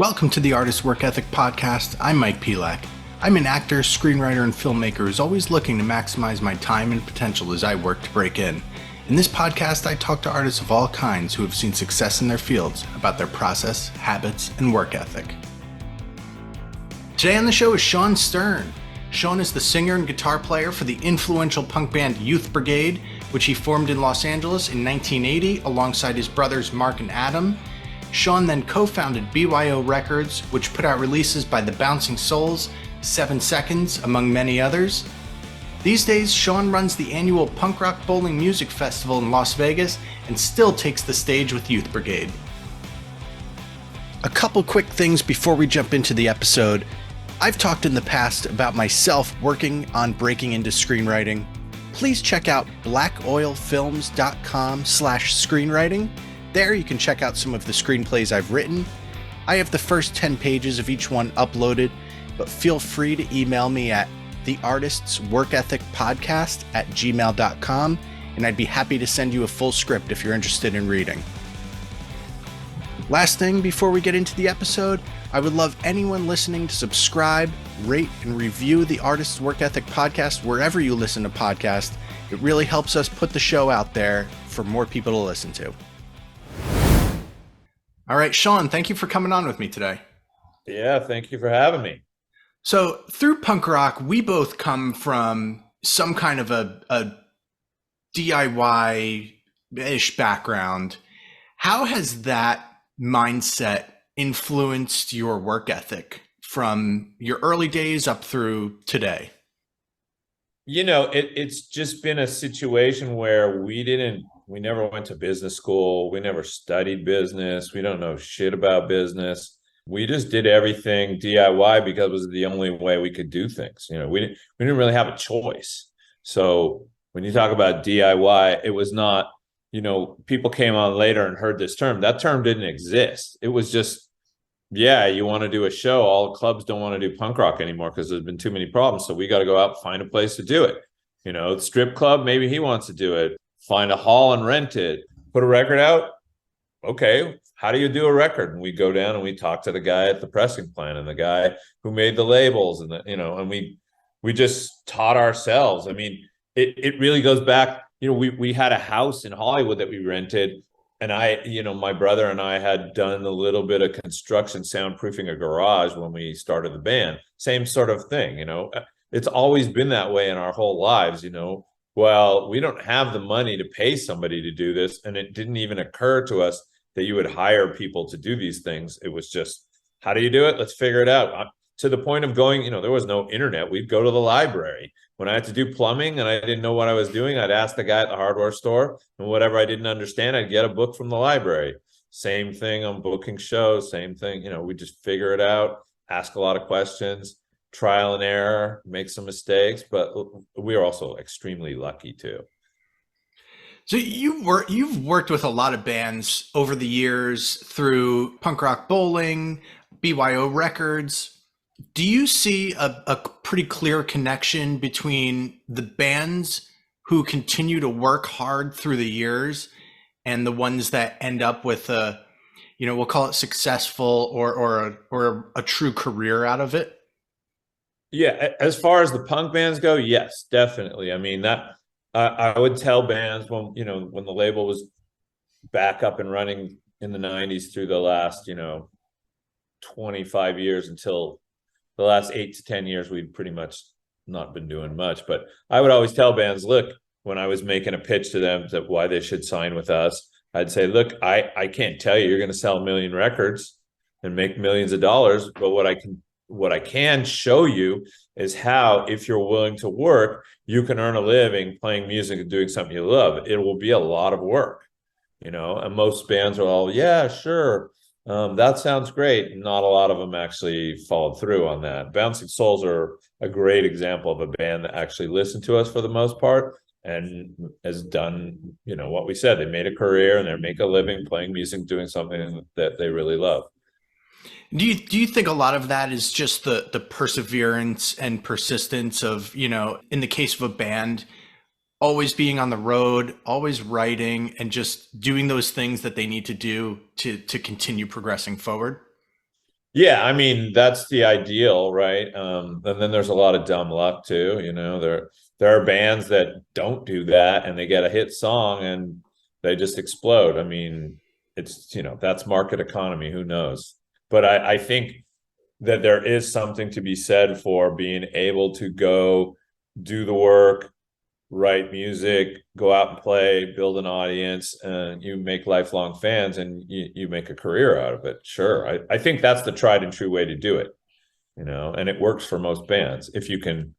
Welcome to the Artist Work Ethic Podcast. I'm Mike Pelak. I'm an actor, screenwriter, and filmmaker who's always looking to maximize my time and potential as I work to break in. In this podcast, I talk to artists of all kinds who have seen success in their fields about their process, habits, and work ethic. Today on the show is Shawn Stern. Shawn is the singer and guitar player for the influential punk band Youth Brigade, which he formed in Los Angeles in 1980 alongside his brothers Mark and Adam. Shawn then co-founded BYO Records, which put out releases by the Bouncing Souls, 7 Seconds, among many others. These days, Shawn runs the annual Punk Rock Bowling Music Festival in Las Vegas and still takes the stage with Youth Brigade. A couple quick things before we jump into the episode. I've talked in the past about myself working on breaking into screenwriting. Please check out blackoilfilms.com/screenwriting. There you can check out some of the screenplays I've written. I have the first 10 pages of each one uploaded, but feel free to email me at theartistsworkethicpodcast@gmail.com, and I'd be happy to send you a full script if you're interested in reading. Last thing before we get into the episode, I would love anyone listening to subscribe, rate, and review the Artists Work Ethic Podcast wherever you listen to podcasts. It really helps us put the show out there for more people to listen to. All right, Shawn, thank you for coming on with me today. Yeah, thank you for having me. So through punk rock, we both come from some kind of a DIY-ish background. How has that mindset influenced your work ethic from your early days up through today? You know, it's just been a situation where we never went to business school. We never studied business. We don't know shit about business. We just did everything DIY because it was the only way we could do things. You know, we didn't really have a choice. So when you talk about DIY, it was not, you know, people came on later and heard this term. That term didn't exist. It was just, yeah, you want to do a show. All clubs don't want to do punk rock anymore because there's been too many problems. So we got to go out and find a place to do it. You know, the strip club, maybe he wants to do it. Find a hall and rent it. Put a record out. Okay, how do you do a record? And we go down and we talk to the guy at the pressing plant and the guy who made the labels and and we just taught ourselves. I mean, it really goes back. You know, we had a house in Hollywood that we rented. And my brother and I had done a little bit of construction, soundproofing a garage when we started the band. Same sort of thing, you know. It's always been that way in our whole lives, you know. Well, we don't have the money to pay somebody to do this. And it didn't even occur to us that you would hire people to do these things. It was just, how do you do it? Let's figure it out. To the point of going, you know, there was no internet. We'd go to the library. When I had to do plumbing and I didn't know what I was doing, I'd ask the guy at the hardware store, and whatever I didn't understand, I'd get a book from the library. Same thing on booking shows, same thing. You know, we just figure it out, ask a lot of questions, trial and error, make some mistakes, but we are also extremely lucky too. So you've worked with a lot of bands over the years through Punk Rock Bowling, BYO Records. Do you see a pretty clear connection between the bands who continue to work hard through the years and the ones that end up with a, you know, we'll call it successful or a true career out of it? Yeah, as far as the punk bands go, yes, definitely. I mean, that I would tell bands when the label was back up and running in the 90s through the last, 25 years until the last 8 to 10 years, we'd pretty much not been doing much. But I would always tell bands, look, when I was making a pitch to them that why they should sign with us, I'd say, look, I can't tell you you're going to sell 1 million records and make millions of dollars, but what I can show you is how, if you're willing to work, you can earn a living playing music and doing something you love. It will be a lot of work, you know, and most bands are all, yeah, sure. That sounds great. Not a lot of them actually followed through on that. Bouncing Souls are a great example of a band that actually listened to us for the most part and has done, you know, what we said. They made a career and they make a living playing music, doing something that they really love. Do you think a lot of that is just the perseverance and persistence of, you know, in the case of a band, always being on the road, always writing, and just doing those things that they need to do to continue progressing forward? Yeah, I mean that's the ideal, right? And then there's a lot of dumb luck too. There are bands that don't do that, and they get a hit song and they just explode. I mean, it's that's market economy. Who knows? But I think that there is something to be said for being able to go do the work, write music, go out and play, build an audience, and you make lifelong fans and you make a career out of it. Sure. I think that's the tried and true way to do it, and it works for most bands. If you can,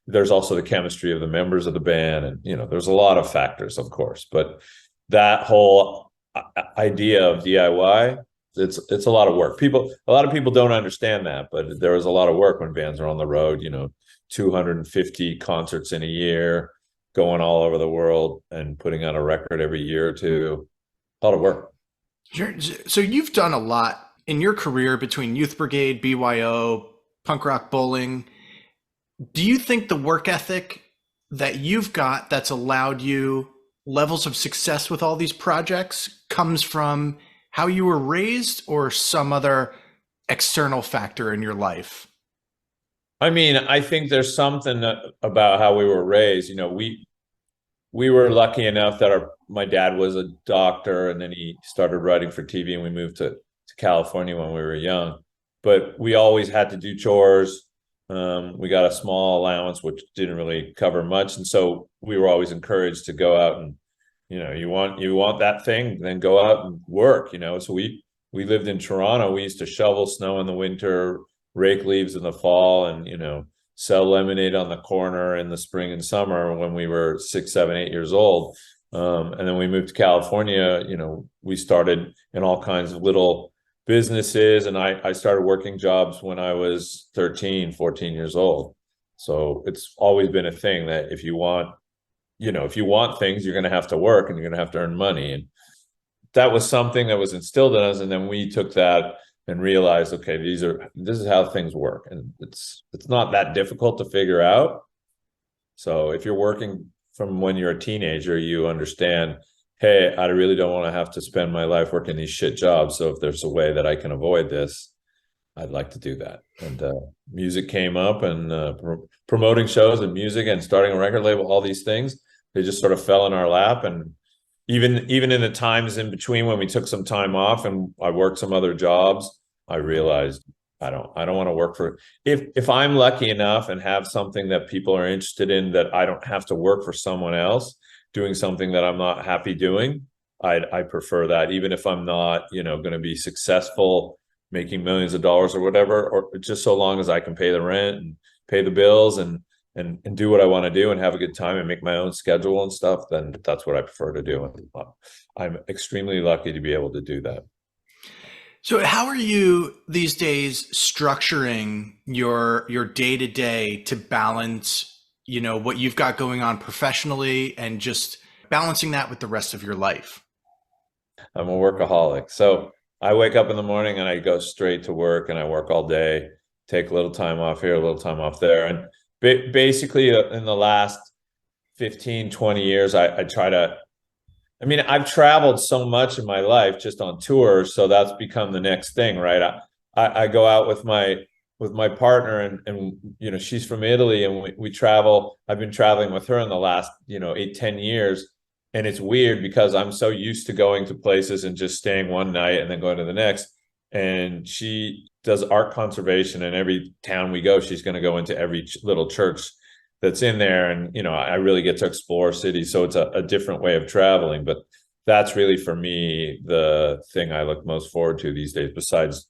there's also the chemistry of the members of the band, and there's a lot of factors, of course, but that whole idea of DIY, it's a lot of work. A lot of people don't understand that, but there is a lot of work when bands are on the road, 250 concerts in a year, going all over the world and putting out a record every year or two. A lot of work. So you've done a lot in your career between Youth Brigade, BYO, punk rock bowling. Do you think the work ethic that you've got that's allowed you levels of success with all these projects comes from how you were raised or some other external factor in your life? I mean, I think there's something about how we were raised. We were lucky enough that my dad was a doctor, and then he started writing for TV, and we moved to California when we were young. But we always had to do chores. We got a small allowance, which didn't really cover much, and so we were always encouraged to go out and, you want that thing, then go out and work. So we lived in Toronto. We used to shovel snow in the winter, rake leaves in the fall, and sell lemonade on the corner in the spring and summer when we were 6, 7, 8 years old. And then we moved to California. We started in all kinds of little businesses, and I started working jobs when I was 13, 14 years old. So it's always been a thing that if you want things, you're going to have to work and you're going to have to earn money. And that was something that was instilled in us. And then we took that and realized, okay, this is how things work. And it's not that difficult to figure out. So if you're working from when you're a teenager, you understand, hey, I really don't want to have to spend my life working these shit jobs. So if there's a way that I can avoid this, I'd like to do that. And music came up, and promoting shows and music and starting a record label, all these things, they just sort of fell in our lap. And even in the times in between when we took some time off and I worked some other jobs, I realized I don't want to work for, if I'm lucky enough and have something that people are interested in, that I don't have to work for someone else doing something that I'm not happy doing. I prefer that, even if I'm not, going to be successful making millions of dollars or whatever, or just so long as I can pay the rent and pay the bills and do what I want to do and have a good time and make my own schedule and stuff, then that's what I prefer to do. And I'm extremely lucky to be able to do that. So how are you these days structuring your day to day to balance, what you've got going on professionally and just balancing that with the rest of your life? I'm a workaholic. So I wake up in the morning and I go straight to work, and I work all day, take a little time off here, a little time off there. And basically in the last 15, 20 years, I try to, I mean, I've traveled so much in my life just on tours, so that's become the next thing, right? I go out with my partner, and she's from Italy, and we travel. I've been traveling with her in the last 8, 10 years, and it's weird because I'm so used to going to places and just staying one night and then going to the next. And she does art conservation, and every town we go, she's going to go into every little church that's in there. And, I really get to explore cities. So it's a different way of traveling. But that's really, for me, the thing I look most forward to these days, besides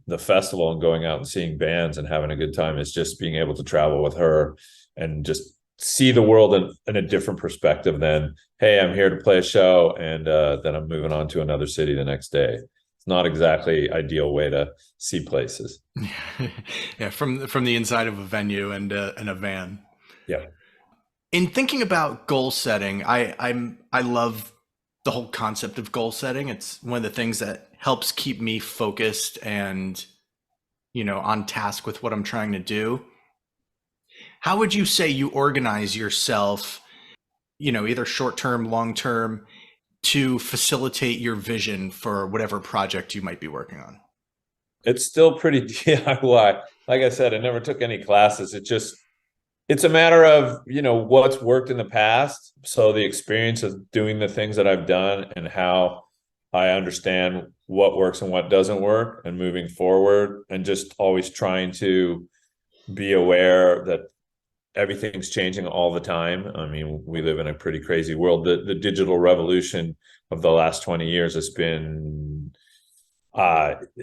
the festival and going out and seeing bands and having a good time, is just being able to travel with her and just see the world in a different perspective than, hey, I'm here to play a show and then I'm moving on to another city the next day. It's not exactly ideal way to see places. Yeah, from the inside of a venue and a van. Yeah. In thinking about goal setting, I love the whole concept of goal setting. It's one of the things that helps keep me focused and on task with what I'm trying to do. How would you say you organize yourself, either short term, long term, to facilitate your vision for whatever project you might be working on? It's still pretty DIY. Like I said, I never took any classes. It's a matter of, what's worked in the past. So the experience of doing the things that I've done and how I understand what works and what doesn't work and moving forward, and just always trying to be aware that everything's changing all the time. I mean, we live in a pretty crazy world. The digital revolution of the last 20 years has been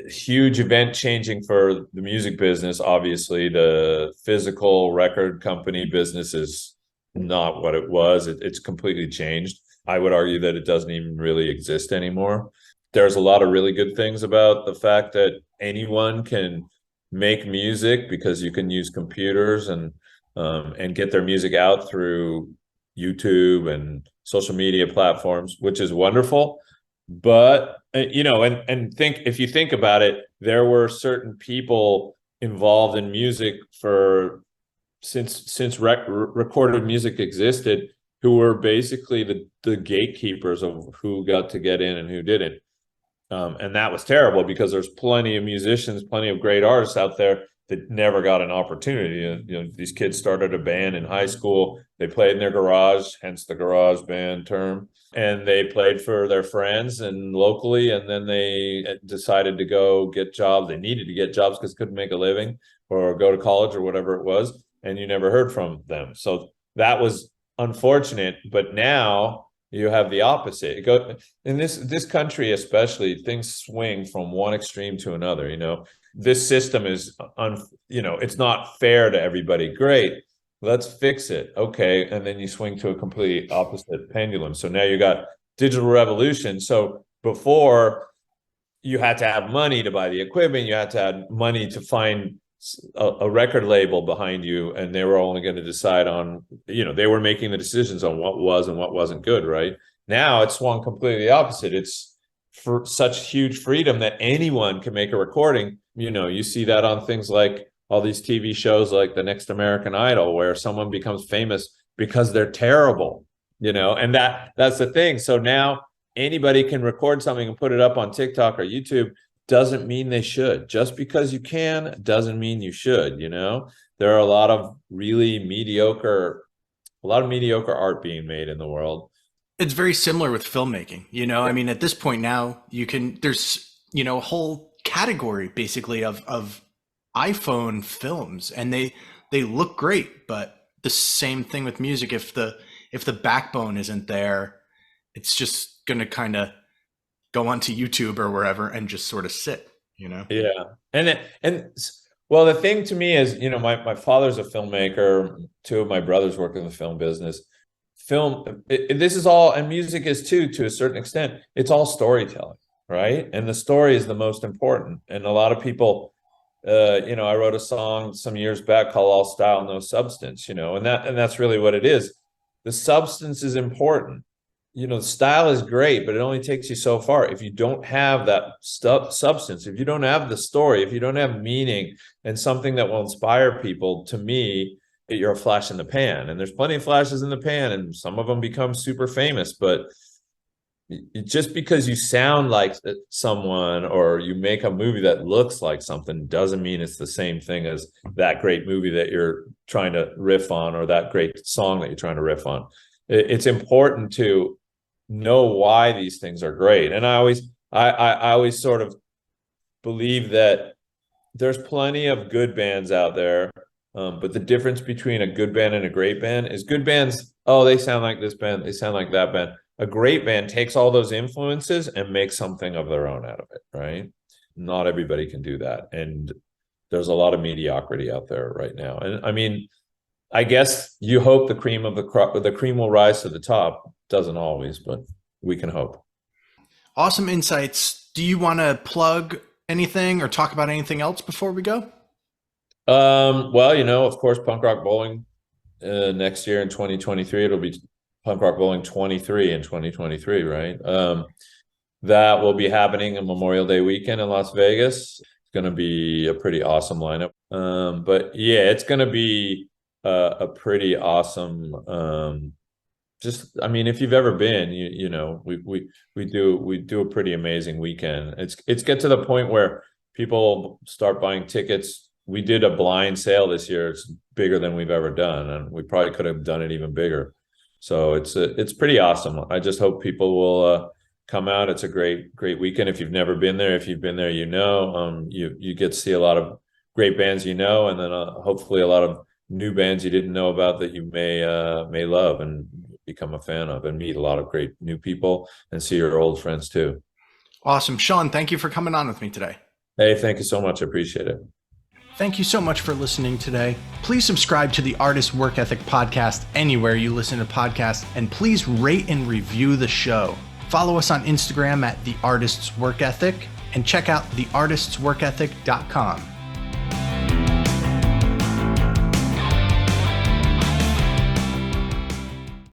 huge event changing for the music business. Obviously, the physical record company business is not what it was. It's completely changed. I would argue that it doesn't even really exist anymore. There's a lot of really good things about the fact that anyone can make music because you can use computers and get their music out through YouTube and social media platforms, which is wonderful. But and think, if you think about it, there were certain people involved in music for since recorded music existed, who were basically the gatekeepers of who got to get in and who didn't. And that was terrible, because there's plenty of musicians, plenty of great artists out there that never got an opportunity. These kids started a band in high school. They played in their garage, hence the garage band term. And they played for their friends and locally. And then they decided to go get jobs. They needed to get jobs because they couldn't make a living, or go to college or whatever it was. And you never heard from them. So that was unfortunate. But now you have the opposite. In this country, especially, things swing from one extreme to another. This system is it's not fair to everybody. Great, let's fix it. Okay, and then you swing to a completely opposite pendulum. So now you got digital revolution. So before, you had to have money to buy the equipment, you had to have money to find a record label behind you, and they were only going to decide on, they were making the decisions on what was and what wasn't good. Right now, it's swung completely opposite. It's for such huge freedom that anyone can make a recording. You see that on things like all these TV shows like The Next American Idol, where someone becomes famous because they're terrible, and that's the thing. So now anybody can record something and put it up on TikTok or YouTube. Doesn't mean they should. Just because you can doesn't mean you should. There are a lot of mediocre art being made in the world. It's very similar with filmmaking. I mean, at this point now, there's a whole category basically of iPhone films, and they look great. But the same thing with music. If the backbone isn't there, it's just going to kind of go onto YouTube or wherever and just sort of sit. Yeah, and well, the thing to me is, my father's a filmmaker. Two of my brothers work in the film business. This is all, and music is too, to a certain extent. It's all storytelling, right? And the story is the most important. And a lot of people, I wrote a song some years back called "All Style, No Substance," and that's really what it is. The substance is important. Style is great, but it only takes you so far. If you don't have that substance, if you don't have the story, if you don't have meaning and something that will inspire people, to me, you're a flash in the pan. And there's plenty of flashes in the pan, and some of them become super famous. But just because you sound like someone, or you make a movie that looks like something, doesn't mean it's the same thing as that great movie that you're trying to riff on, or that great song that you're trying to riff on. It's important to know why these things are great. And I always sort of believe that there's plenty of good bands out there, but the difference between a good band and a great band is, good bands, they sound like this band, they sound like that band. A great band takes all those influences and makes something of their own out of it, right? Not everybody can do that, and there's a lot of mediocrity out there right now. And I mean, I guess you hope the cream of the crop, the cream will rise to the top. Doesn't always, but we can hope. Awesome insights. Do you want to plug anything or talk about anything else before we go? Well, of course, Punk Rock Bowling next year in 2023. It'll be Punk Rock Bowling 23 in 2023, right? That will be happening on Memorial Day weekend in Las Vegas. It's going to be a pretty awesome lineup. But yeah, it's going to be a pretty awesome. I mean, if you've ever been, we do a pretty amazing weekend. It's get to the point where people start buying tickets. We did a blind sale this year. It's bigger than we've ever done, and we probably could have done it even bigger. So it's pretty awesome. I just hope people will come out. It's a great weekend. If you've never been there, if you've been there, you get to see a lot of great bands, and then hopefully a lot of new bands you didn't know about that you may love and become a fan of, and meet a lot of great new people and see your old friends too. Awesome. Shawn, thank you for coming on with me today. Hey, thank you so much. I appreciate it. Thank you so much for listening today. Please subscribe to the Artist Work Ethic podcast anywhere you listen to podcasts, and please rate and review the show. Follow us on Instagram at The Artist's Work Ethic, and check out theartistsworkethic.com.